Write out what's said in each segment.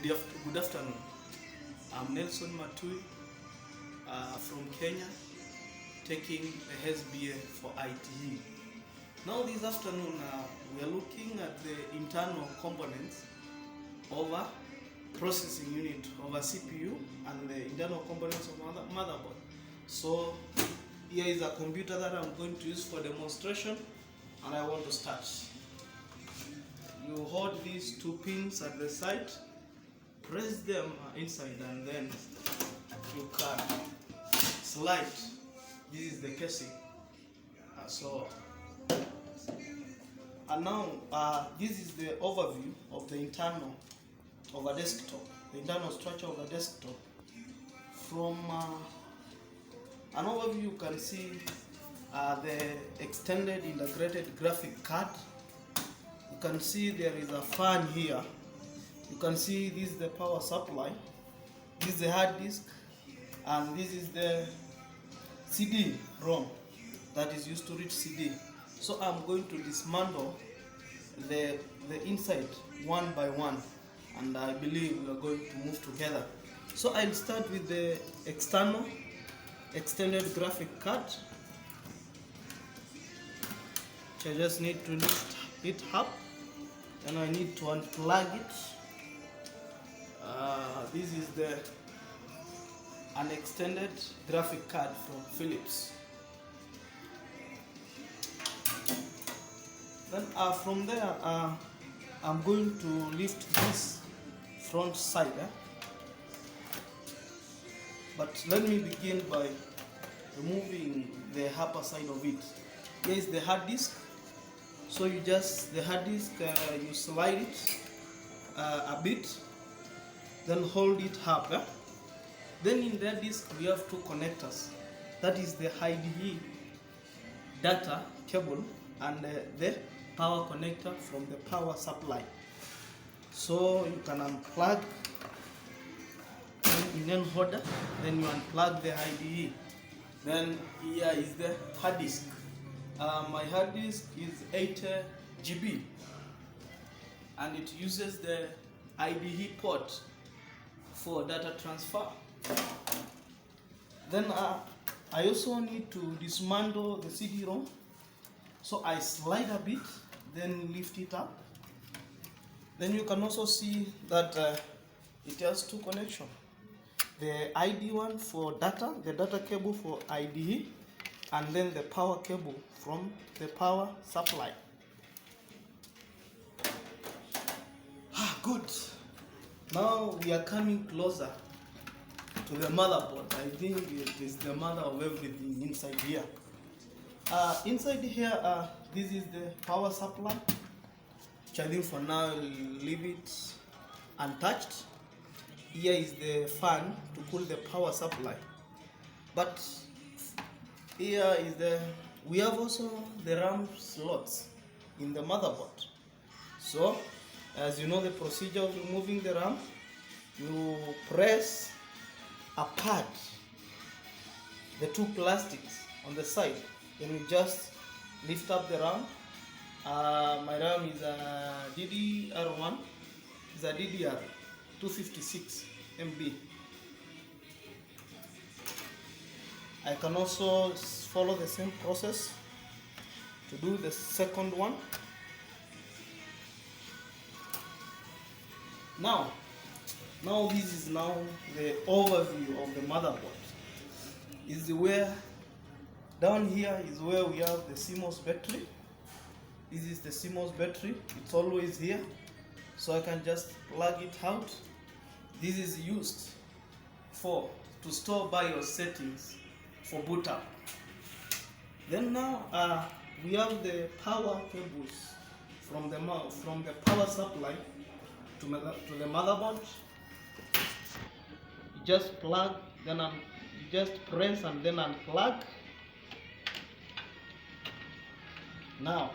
Good afternoon. I'm Nelson Matui from Kenya, taking the SBA for ITE. Now this afternoon we are looking at the internal components of a processing unit of a CPU and the internal components of motherboard. So here is a computer that I'm going to use for demonstration, and I want to start. You hold these two pins at the side, press them inside, and then you can slide. This is the casing. And now this is the overview of the internal of a desktop, the internal structure of a desktop. From an overview, you can see the extended integrated graphic card. You can see there is a fan here. You can see this is the power supply, this is the hard disk, and this is the CD-ROM that is used to read CD. So I'm going to dismantle the inside one by one, and I believe we are going to move together. So I'll start with the external extended graphic card, which I just need to lift it up, and I need to unplug it. This is an extended graphic card from Philips. Then from there, I'm going to lift this front side. But let me begin by removing the upper side of it. Here is the hard disk. So the hard disk, you slide it a bit, then hold it up. Then in that disk we have two connectors. That is the IDE data cable and the power connector from the power supply. So you can unplug in an order, then you unplug the IDE. Then here is the hard disk. My hard disk is 8 GB, and it uses the IDE port for data transfer. Then I also need to dismantle the CD-ROM. So I slide a bit, then lift it up. Then you can also see that it has two connections. The ID one for data, the data cable for IDE, and then the power cable from the power supply. Good. Now we are coming closer to the motherboard. I think it is the mother of everything inside here. Inside here, this is the power supply, which I think for now I'll leave it untouched. Here is the fan to cool the power supply. But here is we have also the RAM slots in the motherboard. So, as you know the procedure of removing the RAM, you press apart the two plastics on the side, and you just lift up the RAM. My RAM is a DDR1, it's a DDR 256 MB. I can also follow the same process to do the second one. Now this is now the overview of the motherboard. Is where down here is where we have the CMOS battery. This is the CMOS battery. It's always here, so I can just plug it out. This is used to store BIOS settings for boot up. Then now we have the power cables from the power supply to the motherboard. You just plug, then you just press and then unplug. Now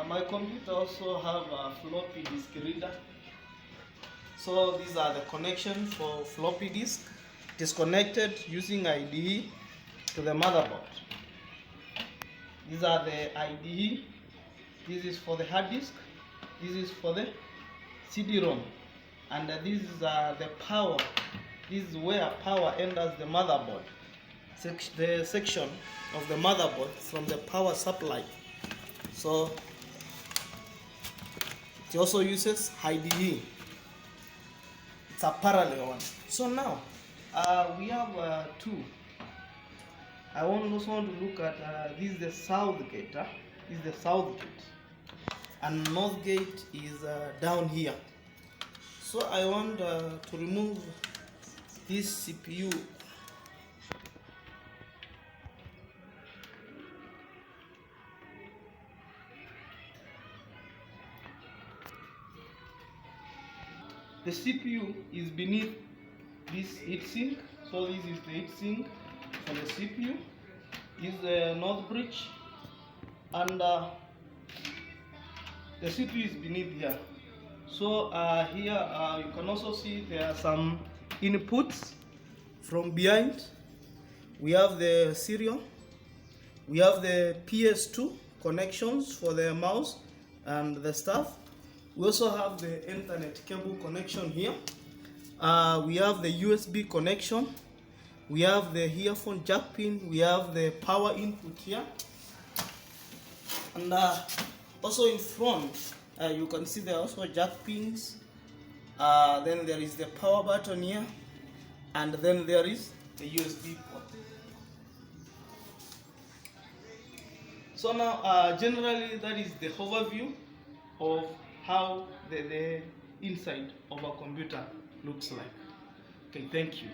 my computer also have a floppy disk reader. So these are the connections for floppy disk. It is connected using IDE to the motherboard. These are the IDE. This is for the hard disk. This is for the CD-ROM. and this is the power. This is where power enters the motherboard. The section of the motherboard from the power supply. So it also uses IDE. It's a parallel one. So now we have two. I also want to look at this is the south gate. This is the south gate, and north gate is down here. So I want to remove this CPU. The CPU is beneath this heatsink. So this is the heatsink for the CPU. This is the north bridge, and the CPU is beneath here. So here you can also see there are some inputs from behind. We have the serial. We have the PS2 connections for the mouse and the stuff. We also have the Ethernet cable connection here. We have the USB connection. We have the earphone jack pin. We have the power input here. And also in front, you can see there are also jack pins. Then there is the power button here. And then there is the USB port. So now, generally, that is the overview of how the inside of a computer looks like. Okay, thank you.